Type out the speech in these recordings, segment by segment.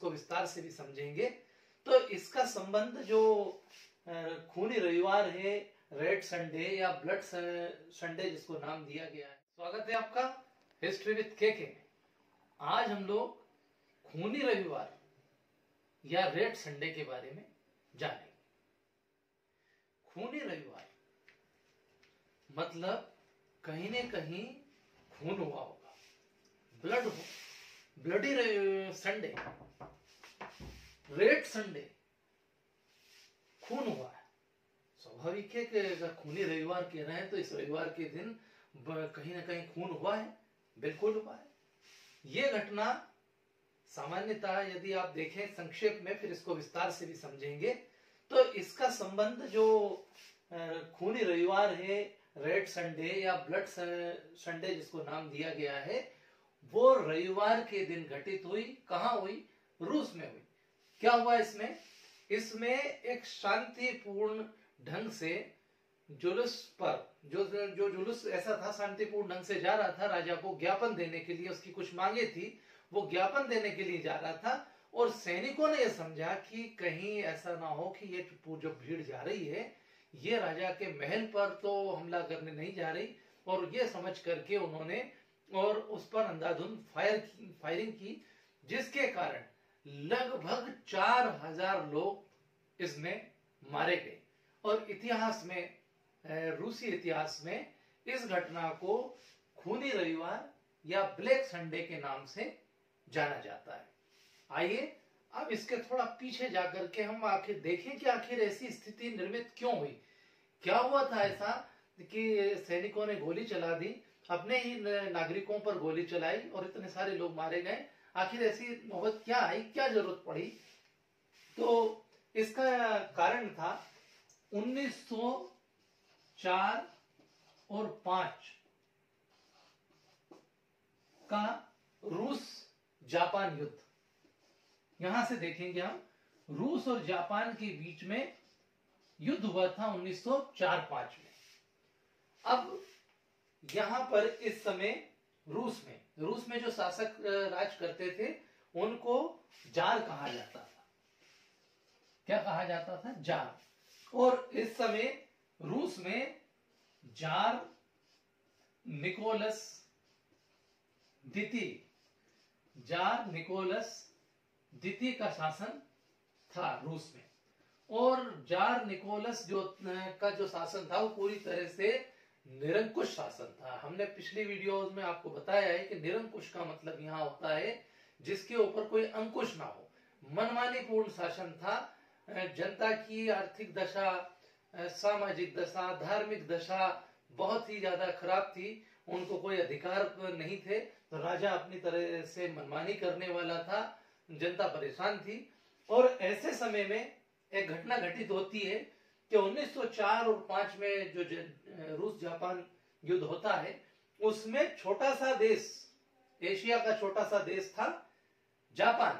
को विस्तार से भी समझेंगे। तो इसका संबंध जो खूनी रविवार है, रेड संडे या ब्लड संडे जिसको नाम दिया गया है। स्वागत है आपका हिस्ट्री विद के। आज हम लोग खूनी रविवार या रेड संडे के बारे में जानेंगे। खूनी रविवार मतलब कहीं न कहीं खून हुआ होगा, ब्लडी संडे, रेड संडे, खून हुआ है। स्वाभाविक है कि अगर खूनी रविवार कह रहे हैं तो इस रविवार के दिन कहीं ना कहीं खून हुआ है, बिल्कुल हुआ है। ये घटना सामान्यतः यदि आप देखें संक्षेप में, फिर इसको विस्तार से भी समझेंगे, तो इसका संबंध जो खूनी रविवार है, रेड संडे या ब्लड संडे जिसको नाम दिया गया है, वो रविवार के दिन घटित हुई। कहां हुई? रूस में हुई। क्या हुआ इसमें? इसमें एक शांतिपूर्ण ढंग से जुलूस पर जो जुलूस ऐसा था, शांतिपूर्ण ढंग से जा रहा था, राजा को ज्ञापन देने के लिए, उसकी कुछ मांगे थी, वो ज्ञापन देने के लिए जा रहा था। और सैनिकों ने यह समझा कि कहीं ऐसा ना हो कि ये जो भीड़ जा रही है ये राजा के महल पर तो हमला करने नहीं जा रही, और ये समझ करके उन्होंने और उस पर अंधाधुंध फायरिंग की, जिसके कारण लगभग 4000 लोग इसमें मारे गए। और इतिहास में, रूसी इतिहास में इस घटना को खूनी रविवार या ब्लैक संडे के नाम से जाना जाता है। आइए अब इसके थोड़ा पीछे जाकर के हम आखिर देखें कि आखिर ऐसी स्थिति निर्मित क्यों हुई। क्या हुआ था ऐसा कि सैनिकों ने गोली चला दी, अपने ही नागरिकों पर गोली चलाई और इतने सारे लोग मारे गए। आखिर ऐसी नौबत क्या आई, क्या जरूरत पड़ी? तो इसका कारण था 1904 और 5 का रूस जापान युद्ध। यहां से देखेंगे हम, रूस और जापान के बीच में युद्ध हुआ था 1904-5 में। अब यहां पर इस समय रूस में जो शासक राज करते थे उनको जार कहा जाता था। क्या कहा जाता था? जार। और इस समय रूस में जार निकोलस द्वितीय का शासन था रूस में। और जार निकोलस का जो शासन था वो पूरी तरह से निरंकुश शासन था। हमने पिछली वीडियोस में आपको बताया है कि निरंकुश का मतलब यहाँ होता है जिसके ऊपर कोई अंकुश ना हो। मनमानी पूर्ण शासन था। जनता की आर्थिक दशा, सामाजिक दशा, धार्मिक दशा बहुत ही ज्यादा खराब थी। उनको कोई अधिकार नहीं थे, तो राजा अपनी तरह से मनमानी करने वाला था, जनता परेशान थी। और ऐसे समय में एक घटना घटित होती है कि 1904 और 5 में जो रूस जापान युद्ध होता है, उसमें छोटा सा देश, एशिया का छोटा सा देश था जापान,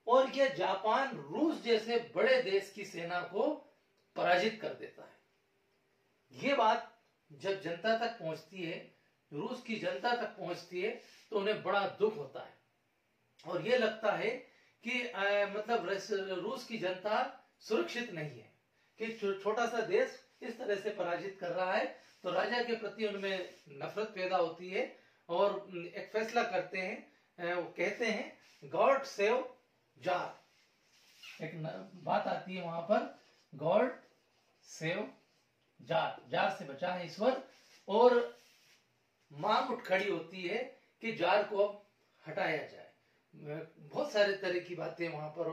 और यह जापान रूस जैसे बड़े देश की सेना को पराजित कर देता है। ये बात जब जनता तक पहुंचती है, रूस की जनता तक पहुंचती है, तो उन्हें बड़ा दुख होता है और ये लगता है कि मतलब रूस की जनता सुरक्षित नहीं है कि छोटा सा देश इस तरह से पराजित कर रहा है। तो राजा के प्रति उनमें नफरत पैदा होती है और एक फैसला करते हैं, वो कहते हैं गॉड सेव जार। एक बात आती है वहां पर, गॉड सेव जार, जार से बचा है ईश्वर। और मांग उठ खड़ी होती है कि जार को अब हटाया जाए। बहुत सारे तरह की बातें वहां पर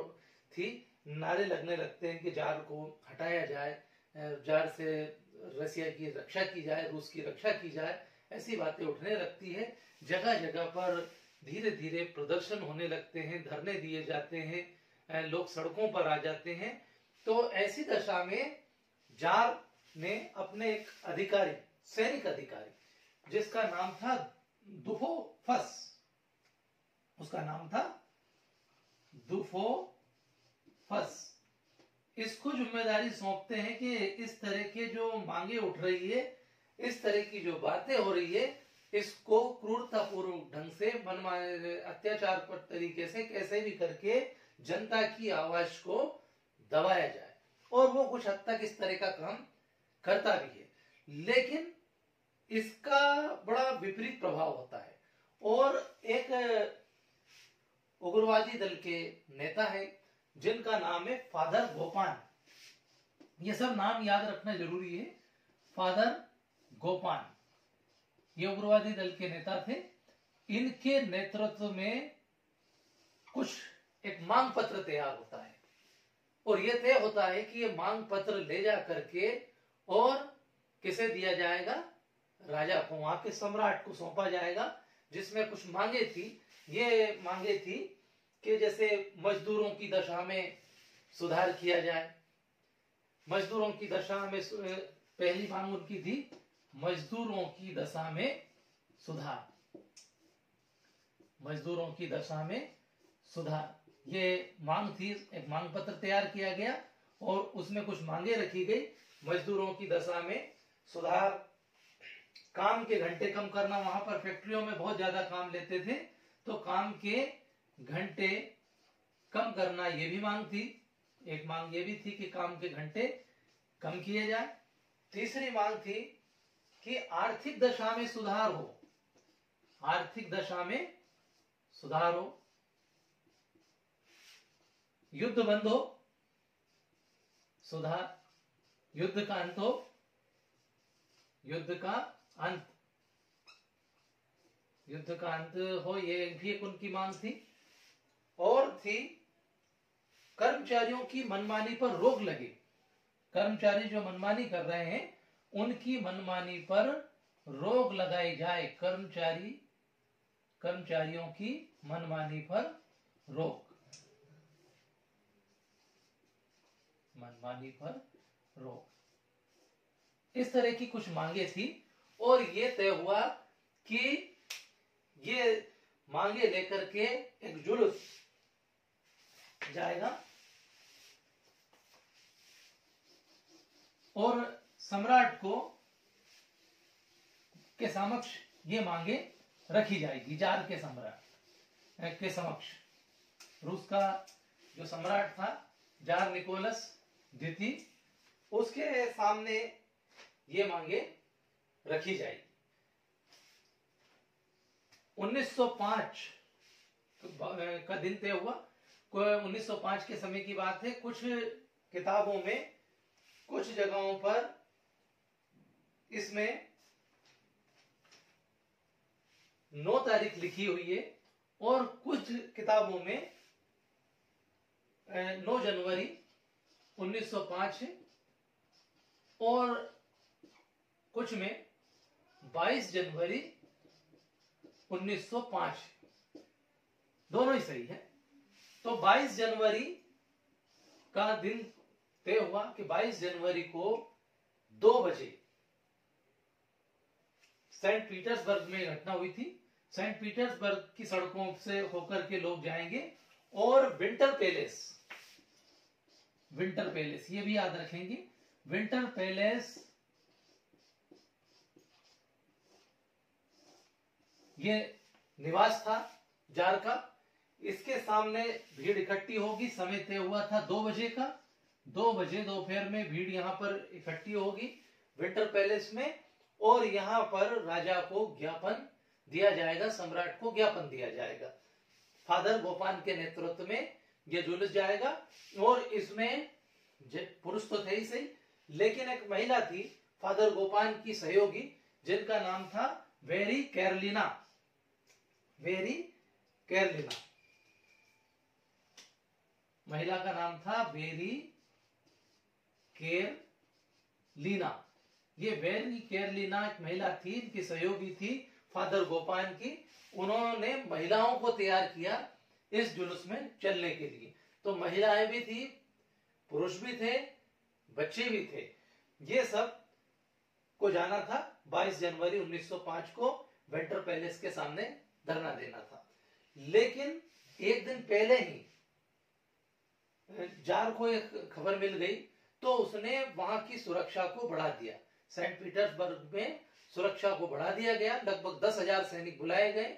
थी। नारे लगने लगते हैं कि जार को हटाया जाए, जार से रसिया की रक्षा की जाए, रूस की रक्षा की जाए, ऐसी बातें उठने लगती है। जगह जगह पर धीरे धीरे प्रदर्शन होने लगते हैं, धरने दिए जाते हैं, लोग सड़कों पर आ जाते हैं। तो ऐसी दशा में जार ने अपने एक अधिकारी, सैनिक अधिकारी, जिसका नाम था दुफोफस, उसका नाम था दुफोफस, इसको जिम्मेदारी सौंपते हैं कि इस तरह के जो मांगे उठ रही है, इस तरह की जो बातें हो रही है, इसको क्रूरतापूर्वक ढंग से, अत्याचार पर तरीके से कैसे भी करके जनता की आवाज को दबाया जाए, और वो कुछ हद तक इस तरह का काम करता भी है, लेकिन इसका बड़ा विपरीत प्रभाव होता है। और एक उग्रवादी दल के नेता है जिनका नाम है फादर गोपान। ये सब नाम याद रखना जरूरी है। फादर गोपान ये उग्रवादी दल के नेता थे। इनके नेतृत्व में कुछ एक मांग पत्र तैयार होता है, और यह तय होता है कि ये मांग पत्र ले जा करके और किसे दिया जाएगा, राजा को, वहां के सम्राट को सौंपा जाएगा, जिसमें कुछ मांगे थी। ये मांगे थी कि जैसे मजदूरों की दशा में सुधार किया जाए। मजदूरों की दशा में पहली मांग उनकी थी मजदूरों की दशा में सुधार। मजदूरों की दशा में सुधार ये मांग थी। एक मांग पत्र तैयार किया गया और उसमें कुछ मांगे रखी गई। मजदूरों की दशा में सुधार, काम के घंटे कम करना, वहां पर फैक्ट्रियों में बहुत ज्यादा काम लेते थे, तो काम के घंटे कम करना, ये भी मांग थी। एक मांग ये भी थी कि काम के घंटे कम किए जाए। तीसरी मांग थी कि आर्थिक दशा में सुधार हो। आर्थिक दशा में सुधार हो, युद्ध बंद हो, सुधार, युद्ध का अंत हो, युद्ध का अंत, युद्ध का अंत हो, ये भी एक उनकी मांग थी। और थी कर्मचारियों की मनमानी पर रोक लगे। कर्मचारी जो मनमानी कर रहे हैं उनकी मनमानी पर रोक लगाई जाए। कर्मचारियों की मनमानी पर रोक, मनमानी पर रोक, इस तरह की कुछ मांगे थी। और ये तय हुआ कि ये मांगे लेकर के एक जुलूस जाएगा और सम्राट को के समक्ष ये मांगे रखी जाएगी। जार के सम्राट के समक्ष रूस का जो सम्राट था जार निकोलस द्वितीय, उसके सामने ये मांगे रखी जाएगी। 1905 का दिन तय हुआ। 1905 के समय की बात है। कुछ किताबों में, कुछ जगहों पर इसमें 9 तारीख लिखी हुई है और कुछ किताबों में 9 जनवरी 1905 है और कुछ में 22 जनवरी 1905। दोनों ही सही है। तो 22 जनवरी का दिन तय हुआ कि 22 जनवरी को 2 बजे सेंट पीटर्सबर्ग में घटना हुई थी। सेंट पीटर्सबर्ग की सड़कों से होकर के लोग जाएंगे और विंटर पैलेस, विंटर पैलेस ये भी याद रखेंगे। विंटर पैलेस ये निवास था जार का। इसके सामने भीड़ इकट्ठी होगी। समय तय हुआ था 2 बजे का। 2 बजे दोपहर में भीड़ यहां पर इकट्ठी होगी विंटर पैलेस में, और यहां पर राजा को ज्ञापन दिया जाएगा, सम्राट को ज्ञापन दिया जाएगा। फादर गोपान के नेतृत्व में यह जुलूस जाएगा और इसमें पुरुष तो थे ही सही, लेकिन एक महिला थी फादर गोपान की सहयोगी, जिनका नाम था वेरी कैरलिना। वेरी कैरलिना महिला का नाम था वेरी केरलिना। ये वेरी केरलिना एक महिला थी, इनकी सहयोगी थी फादर गोपान की। उन्होंने महिलाओं को तैयार किया इस जुलूस में चलने के लिए। तो महिलाएं भी थी, पुरुष भी थे, बच्चे भी थे। ये सब को जाना था 22 जनवरी 1905 को विंटर पैलेस के सामने धरना देना था। लेकिन एक दिन पहले ही जार को एक खबर मिल गई, तो उसने वहां की सुरक्षा को बढ़ा दिया। सेंट पीटर्सबर्ग में सुरक्षा को बढ़ा दिया गया। लगभग 10,000 सैनिक बुलाए गए।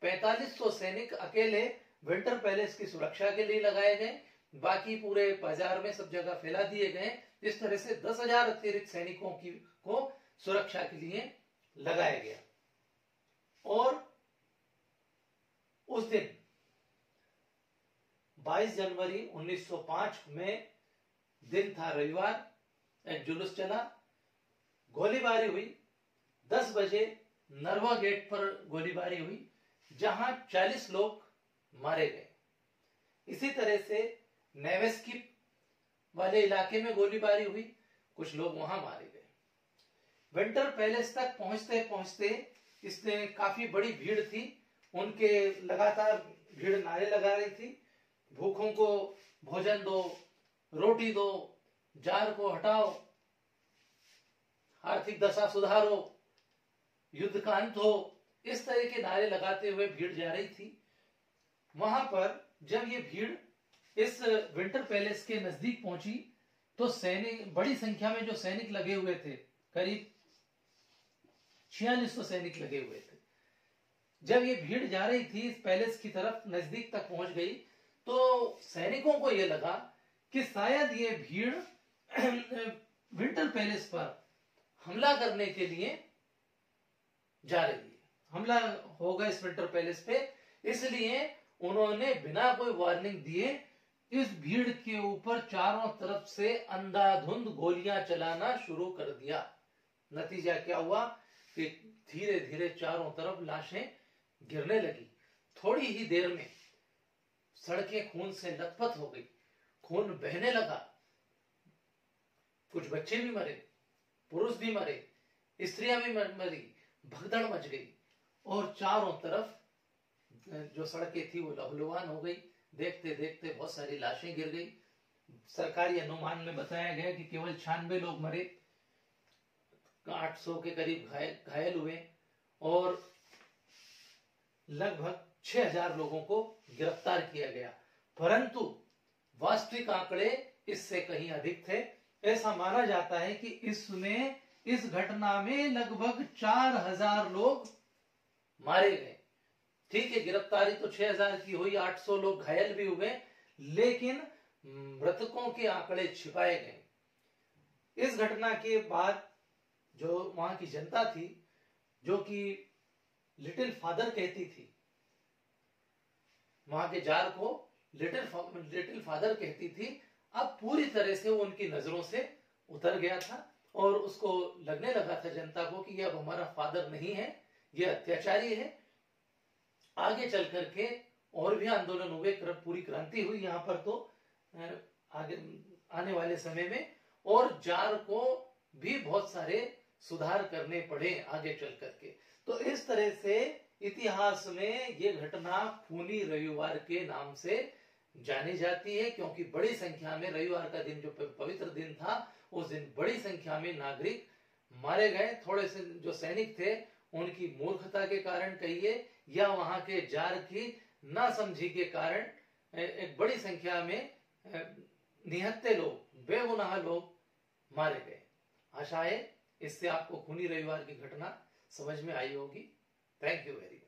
4500 सैनिक अकेले विंटर पैलेस की सुरक्षा के लिए लगाए गए, बाकी पूरे बाजार में सब जगह फैला दिए गए। इस तरह से 10,000 अतिरिक्त सैनिकों को सुरक्षा के लिए लगाया गया। और उस दिन 22 जनवरी 1905 में दिन था, रविवार, एक जुलूस चला, गोलीबारी हुई। 10 बजे नरवा गेट पर गोलीबारी हुई, जहां 40 लोग मारे गए। इसी तरह से नेवेस्की वाले इलाके में गोलीबारी हुई, कुछ लोग वहां मारे गए। विंटर पैलेस तक पहुंचते पहुंचते इसमें काफी बड़ी भीड़ थी, उनके लगातार भीड़ नारे लगा रही थी, भूखों को भोजन दो, रोटी दो, जार को हटाओ, आर्थिक दशा सुधारो, युद्ध का अंत हो। इस तरह के नारे लगाते हुए भीड़ जा रही थी। वहां पर जब ये भीड़ इस विंटर पैलेस के नजदीक पहुंची तो सैनिक, बड़ी संख्या में जो सैनिक लगे हुए थे, करीब 4600 सैनिक लगे हुए थे। जब ये भीड़ जा रही थी इस पैलेस की तरफ, नजदीक तक पहुंच गई, तो सैनिकों को यह लगा कि शायद ये भीड़ विंटर पैलेस पर हमला करने के लिए जा रही है, हमला होगा इस विंटर पैलेस पे। इसलिए उन्होंने बिना कोई वार्निंग दिए इस भीड़ के ऊपर चारों तरफ से अंधाधुंध गोलियां चलाना शुरू कर दिया। नतीजा क्या हुआ कि धीरे धीरे चारों तरफ लाशें गिरने लगी। थोड़ी ही देर में सड़कें खून से लथपथ हो गई, खून बहने लगा। कुछ बच्चे भी मरे, पुरुष भी मरे, स्त्रियां भी मरी, भगदड़ मच गई और चारों तरफ जो सड़कें थी वो लहूलुहान हो गई। देखते देखते बहुत सारी लाशें गिर गई। सरकारी अनुमान में बताया गया कि केवल 96 लोग मरे, 800 के करीब घायल हुए और लगभग 6000 लोगों को गिरफ्तार किया गया। परंतु वास्तविक आंकड़े इससे कहीं अधिक थे। ऐसा माना जाता है कि इसमें, इस घटना में लगभग 4000 लोग मारे गए। ठीक है, गिरफ्तारी तो 6000 की हुई, 800 लोग घायल भी हुए, लेकिन मृतकों के आंकड़े छिपाए गए। इस घटना के बाद जो वहां की जनता थी, जो कि लिटिल फादर कहती थी, वहां के जार को लिटिल फादर कहती थी, अब पूरी तरह से वो उनकी नजरों से उतर गया था और उसको लगने लगा था जनता को कि ये अब हमारा फादर नहीं है, ये अत्याचारी है। आगे चल करके और भी आंदोलन हुए, पूरी क्रांति हुई यहाँ पर तो आगे आने वाले समय में, और जार को भी बहुत सारे सुधार करने पड़े आगे चल करके। तो इस तरह से इतिहास में ये घटना खूनी रविवार के नाम से जानी जाती है, क्योंकि बड़ी संख्या में रविवार का दिन, जो पवित्र दिन था, उस दिन बड़ी संख्या में नागरिक मारे गए। थोड़े से जो सैनिक थे उनकी मूर्खता के कारण कहिए या वहां के जार की नासमझी के कारण एक बड़ी संख्या में निहत्थे लोग, बेगुनाह लोग मारे गए। आशा है इससे आपको खूनी रविवार की घटना समझ में आई होगी। Thank you very much.